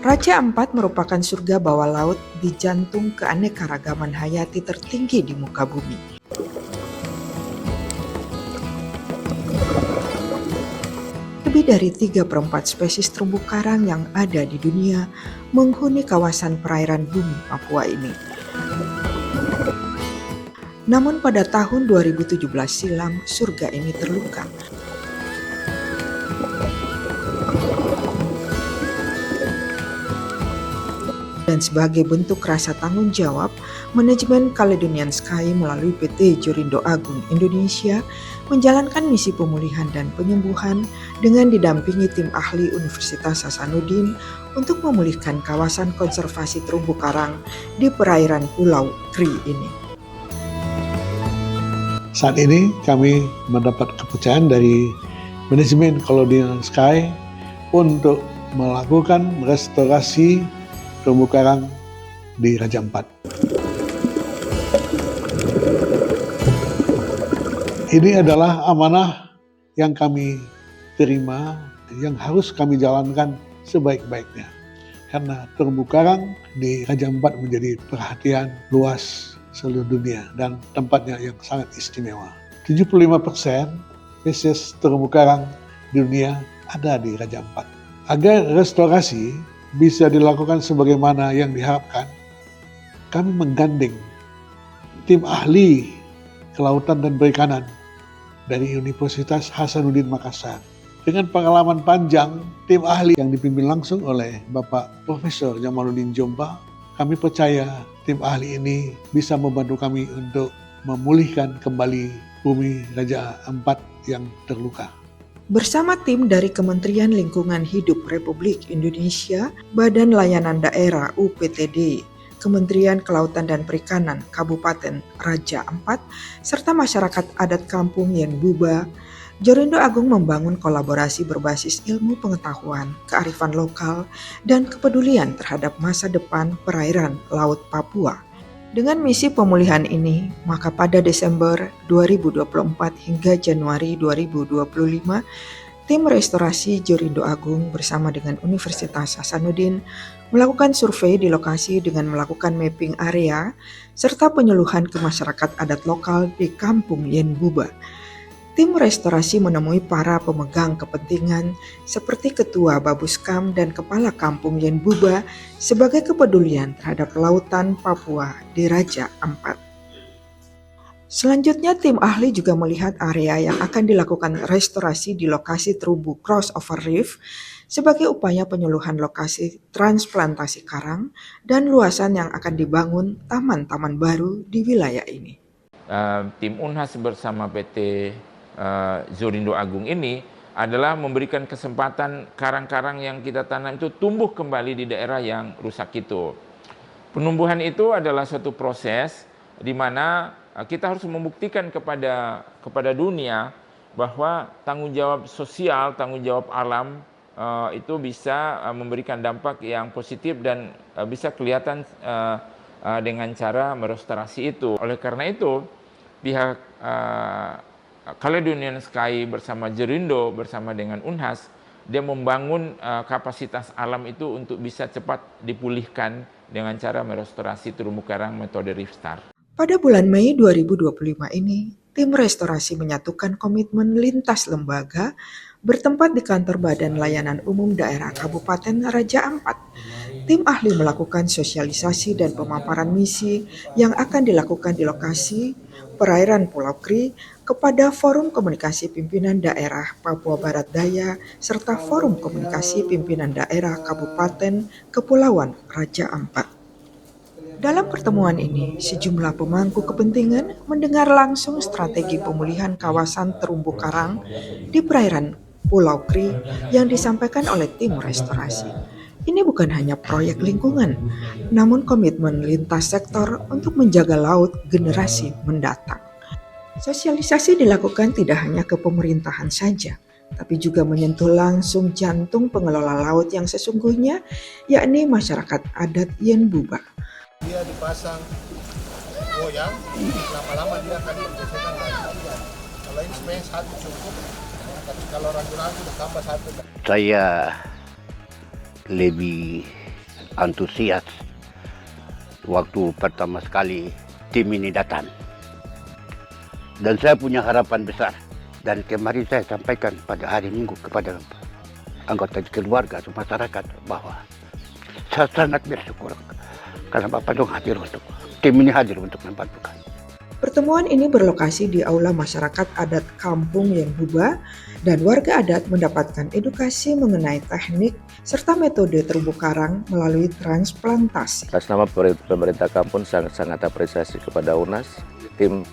Raja Ampat merupakan surga bawah laut di jantung keanekaragaman hayati tertinggi di muka bumi. Lebih dari 3/4 spesies terumbu karang yang ada di dunia menghuni kawasan perairan bumi Papua ini. Namun pada tahun 2017 silam, surga ini terluka. Dan sebagai bentuk rasa tanggung jawab, manajemen Caledonian Sky melalui PT Jorindo Agung Indonesia menjalankan misi pemulihan dan penyembuhan dengan didampingi tim ahli Universitas Hasanuddin untuk memulihkan kawasan konservasi terumbu karang di perairan Pulau Kri ini. Saat ini kami mendapat kepercayaan dari manajemen Caledonian Sky untuk melakukan restorasi terumbu karang di Raja Ampat. Ini adalah amanah yang kami terima, yang harus kami jalankan sebaik-baiknya. Karena terumbu karang di Raja Ampat menjadi perhatian luas seluruh dunia dan tempatnya yang sangat istimewa. 75% spesies terumbu karang di dunia ada di Raja Ampat. Agar restorasi bisa dilakukan sebagaimana yang diharapkan, kami menggandeng tim ahli kelautan dan perikanan dari Universitas Hasanuddin Makassar. Dengan pengalaman panjang, tim ahli yang dipimpin langsung oleh Bapak Profesor Jamaluddin Jomba, kami percaya tim ahli ini bisa membantu kami untuk memulihkan kembali bumi Raja Ampat yang terluka. Bersama tim dari Kementerian Lingkungan Hidup Republik Indonesia, Badan Layanan Daerah UPTD, Kementerian Kelautan dan Perikanan Kabupaten Raja Ampat, serta masyarakat adat kampung Yen Buba, Jorindo Agung membangun kolaborasi berbasis ilmu pengetahuan, kearifan lokal, dan kepedulian terhadap masa depan perairan Laut Papua. Dengan misi pemulihan ini, maka pada Desember 2024 hingga Januari 2025, tim restorasi Jorindo Agung bersama dengan Universitas Hasanuddin melakukan survei di lokasi dengan melakukan mapping area serta penyuluhan ke masyarakat adat lokal di kampung Yen Buba. Tim restorasi menemui para pemegang kepentingan seperti Ketua Babuskam dan Kepala Kampung Yen Buba sebagai kepedulian terhadap lautan Papua di Raja Ampat. Selanjutnya tim ahli juga melihat area yang akan dilakukan restorasi di lokasi terumbu crossover reef sebagai upaya penyuluhan lokasi transplantasi karang dan luasan yang akan dibangun taman-taman baru di wilayah ini. Tim Unhas bersama PT Jorindo Agung ini adalah memberikan kesempatan karang-karang yang kita tanam itu tumbuh kembali di daerah yang rusak itu. Penumbuhan itu adalah suatu proses di mana kita harus membuktikan kepada dunia bahwa tanggung jawab sosial, tanggung jawab alam itu bisa memberikan dampak yang positif dan bisa kelihatan dengan cara merestorasi itu. Oleh karena itu, pihak Caledonian Sky bersama Jorindo bersama dengan Unhas, dia membangun kapasitas alam itu untuk bisa cepat dipulihkan dengan cara merestorasi terumbu karang metode Reef Star. Pada bulan Mei 2025 ini, tim restorasi menyatukan komitmen lintas lembaga bertempat di kantor Badan Layanan Umum Daerah Kabupaten Raja Ampat. Tim ahli melakukan sosialisasi dan pemaparan misi yang akan dilakukan di lokasi perairan Pulau Kri kepada Forum Komunikasi Pimpinan Daerah Papua Barat Daya serta Forum Komunikasi Pimpinan Daerah Kabupaten Kepulauan Raja Ampat. Dalam pertemuan ini, sejumlah pemangku kepentingan mendengar langsung strategi pemulihan kawasan terumbu karang di perairan Pulau Kri yang disampaikan oleh tim restorasi. Ini bukan hanya proyek lingkungan, namun komitmen lintas sektor untuk menjaga laut generasi mendatang. Sosialisasi dilakukan tidak hanya ke pemerintahan saja, tapi juga menyentuh langsung jantung pengelola laut yang sesungguhnya, yakni masyarakat adat Yen Buba. Dia dipasang goyang, lama-lama dia akan bergesekan lagi. Kalau ini sebenarnya satu cukup, tapi kalau ragu-ragu tambah satu. Saya lebih antusias waktu pertama sekali tim ini datang. Dan saya punya harapan besar. Dan kemarin saya sampaikan pada hari Minggu kepada anggota keluarga atau masyarakat bahwa saya sangat bersyukur karena Bapak Dong hadir untuk tim ini hadir untuk membantu kami. Pertemuan ini berlokasi di Aula Masyarakat Adat Kampung Yenbuba dan warga adat mendapatkan edukasi mengenai teknik serta metode terumbu karang melalui transplantasi. Atas nama pemerintah kampung sangat apresiasi kepada UNAS, tim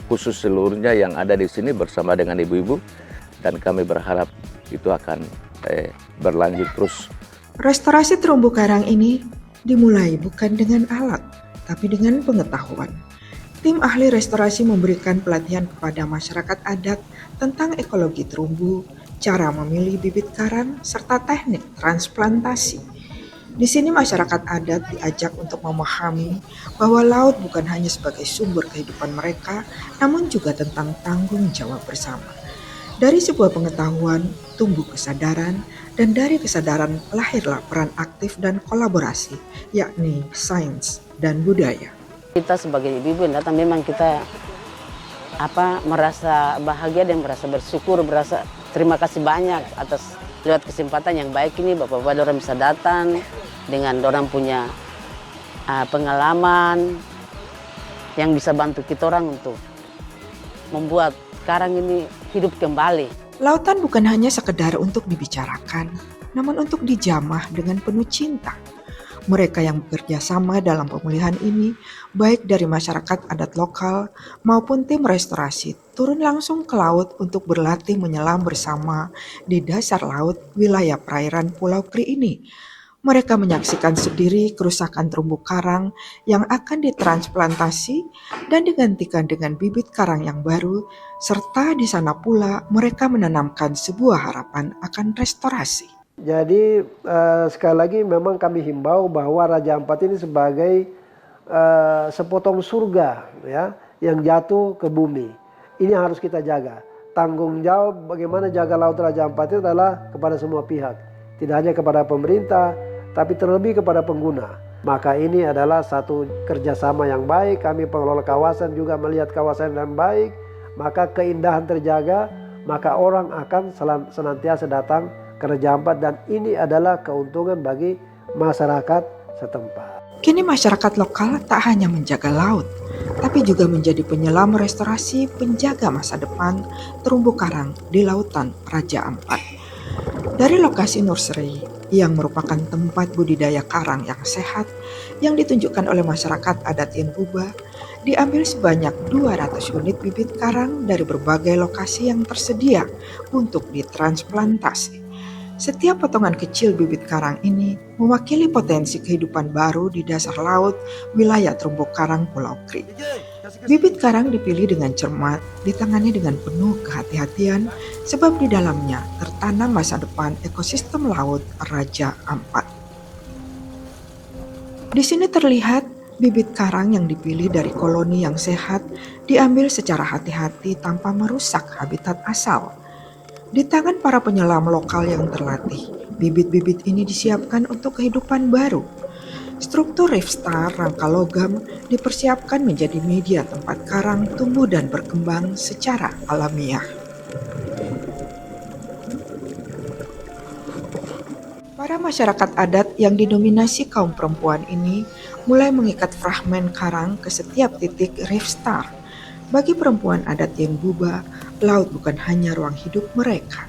khusus seluruhnya yang ada di sini bersama dengan ibu-ibu, dan kami berharap itu akan berlanjut terus. Restorasi terumbu karang ini dimulai bukan dengan alat, tapi dengan pengetahuan. Tim ahli restorasi memberikan pelatihan kepada masyarakat adat tentang ekologi terumbu, cara memilih bibit karang, serta teknik transplantasi. Di sini masyarakat adat diajak untuk memahami bahwa laut bukan hanya sebagai sumber kehidupan mereka, namun juga tentang tanggung jawab bersama. Dari sebuah pengetahuan, tumbuh kesadaran, dan dari kesadaran lahirlah peran aktif dan kolaborasi, yakni sains dan budaya. Kita sebagai ibu-ibu yang datang memang kita merasa bahagia dan merasa bersyukur, merasa terima kasih banyak atas lewat kesempatan yang baik ini bapak-bapak orang bisa datang dengan orang punya pengalaman yang bisa bantu kita orang untuk membuat karang ini hidup kembali. Lautan bukan hanya sekedar untuk dibicarakan, namun untuk dijamah dengan penuh cinta. Mereka yang bekerja sama dalam pemulihan ini, baik dari masyarakat adat lokal maupun tim restorasi, turun langsung ke laut untuk berlatih menyelam bersama di dasar laut wilayah perairan Pulau Kri ini. Mereka menyaksikan sendiri kerusakan terumbu karang yang akan ditransplantasi dan digantikan dengan bibit karang yang baru, serta di sana pula mereka menanamkan sebuah harapan akan restorasi. Jadi sekali lagi memang kami himbau bahwa Raja Ampat ini sebagai sepotong surga ya yang jatuh ke bumi. Ini harus kita jaga. Tanggung jawab bagaimana jaga Laut Raja Ampat itu adalah kepada semua pihak. Tidak hanya kepada pemerintah, tapi terlebih kepada pengguna. Maka ini adalah satu kerjasama yang baik. Kami pengelola kawasan juga melihat kawasan yang baik. Maka keindahan terjaga, maka orang akan senantiasa datang ke Raja Ampat, dan ini adalah keuntungan bagi masyarakat setempat. Kini masyarakat lokal tak hanya menjaga laut, tapi juga menjadi penyelam restorasi penjaga masa depan terumbu karang di lautan Raja Ampat. Dari lokasi nursery yang merupakan tempat budidaya karang yang sehat yang ditunjukkan oleh masyarakat adat Yenbuba, diambil sebanyak 200 unit bibit karang dari berbagai lokasi yang tersedia untuk ditransplantasi. Setiap potongan kecil bibit karang ini mewakili potensi kehidupan baru di dasar laut wilayah terumbu karang Pulau Kri. Bibit karang dipilih dengan cermat, ditangani dengan penuh kehati-hatian sebab di dalamnya tertanam masa depan ekosistem laut Raja Ampat. Di sini terlihat bibit karang yang dipilih dari koloni yang sehat diambil secara hati-hati tanpa merusak habitat asal. Di tangan para penyelam lokal yang terlatih, bibit-bibit ini disiapkan untuk kehidupan baru. Struktur reef star rangka logam dipersiapkan menjadi media tempat karang tumbuh dan berkembang secara alamiah. Para masyarakat adat yang didominasi kaum perempuan ini mulai mengikat fragmen karang ke setiap titik reef star. Bagi perempuan adat Yenbuba, laut bukan hanya ruang hidup mereka.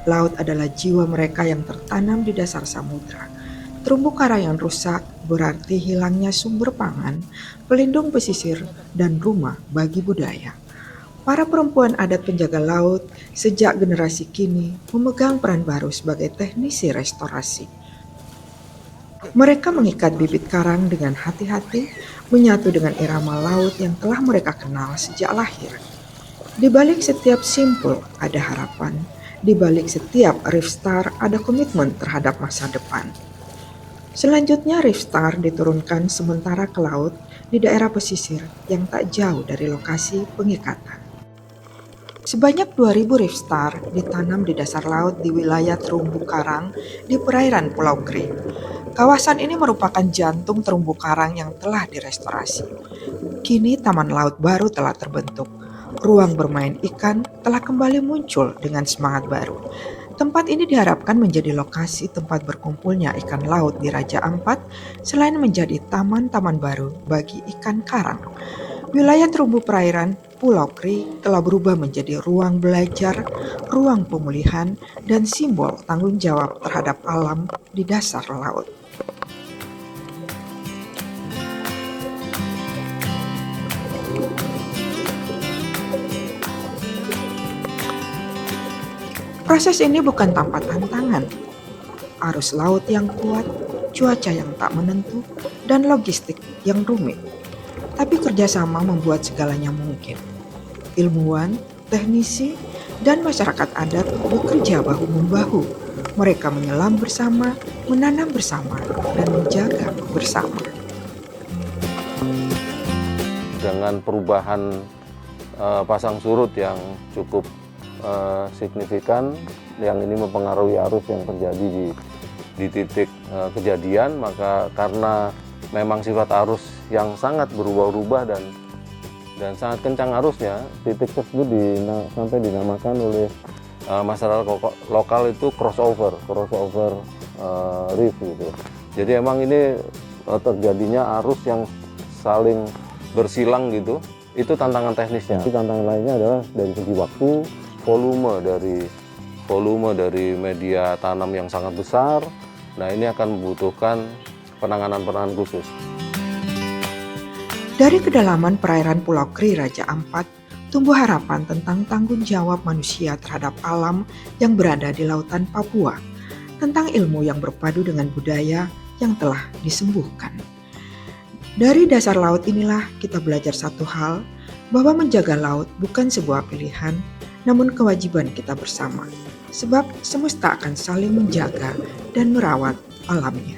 Laut adalah jiwa mereka yang tertanam di dasar samudra. Terumbu karang yang rusak berarti hilangnya sumber pangan, pelindung pesisir, dan rumah bagi budaya. Para perempuan adat penjaga laut sejak generasi kini memegang peran baru sebagai teknisi restorasi. Mereka mengikat bibit karang dengan hati-hati, menyatu dengan irama laut yang telah mereka kenal sejak lahir. Di balik setiap simpul ada harapan, di balik setiap reef star ada komitmen terhadap masa depan. Selanjutnya reef star diturunkan sementara ke laut di daerah pesisir yang tak jauh dari lokasi pengikatan. Sebanyak 2.000 reef star ditanam di dasar laut di wilayah terumbu karang di perairan Pulau Kri. Kawasan ini merupakan jantung terumbu karang yang telah direstorasi. Kini taman laut baru telah terbentuk. Ruang bermain ikan telah kembali muncul dengan semangat baru. Tempat ini diharapkan menjadi lokasi tempat berkumpulnya ikan laut di Raja Ampat selain menjadi taman-taman baru bagi ikan karang. Wilayah terumbu perairan Pulau Kri telah berubah menjadi ruang belajar, ruang pemulihan, dan simbol tanggung jawab terhadap alam di dasar laut. Proses ini bukan tanpa tantangan. Arus laut yang kuat, cuaca yang tak menentu, dan logistik yang rumit. Tapi kerjasama membuat segalanya mungkin. Ilmuwan, teknisi, dan masyarakat adat bekerja bahu-membahu. Mereka menyelam bersama, menanam bersama, dan menjaga bersama. Dengan perubahan pasang surut yang cukup signifikan, yang ini mempengaruhi arus yang terjadi di titik kejadian, maka karena memang sifat arus yang sangat berubah-ubah dan sangat kencang arusnya, titik tersebut sampai dinamakan oleh masyarakat lokal itu crossover reef gitu. Jadi emang ini terjadinya arus yang saling bersilang gitu. Itu tantangan teknisnya. Tantangan lainnya adalah dari segi waktu, volume dari media tanam yang sangat besar. Nah, ini akan membutuhkan penanganan khusus. Dari kedalaman perairan Pulau Kri Raja Ampat, tumbuh harapan tentang tanggung jawab manusia terhadap alam yang berada di lautan Papua, tentang ilmu yang berpadu dengan budaya yang telah disembuhkan. Dari dasar laut inilah kita belajar satu hal, bahwa menjaga laut bukan sebuah pilihan, namun kewajiban kita bersama. Sebab semesta akan saling menjaga dan merawat alamnya.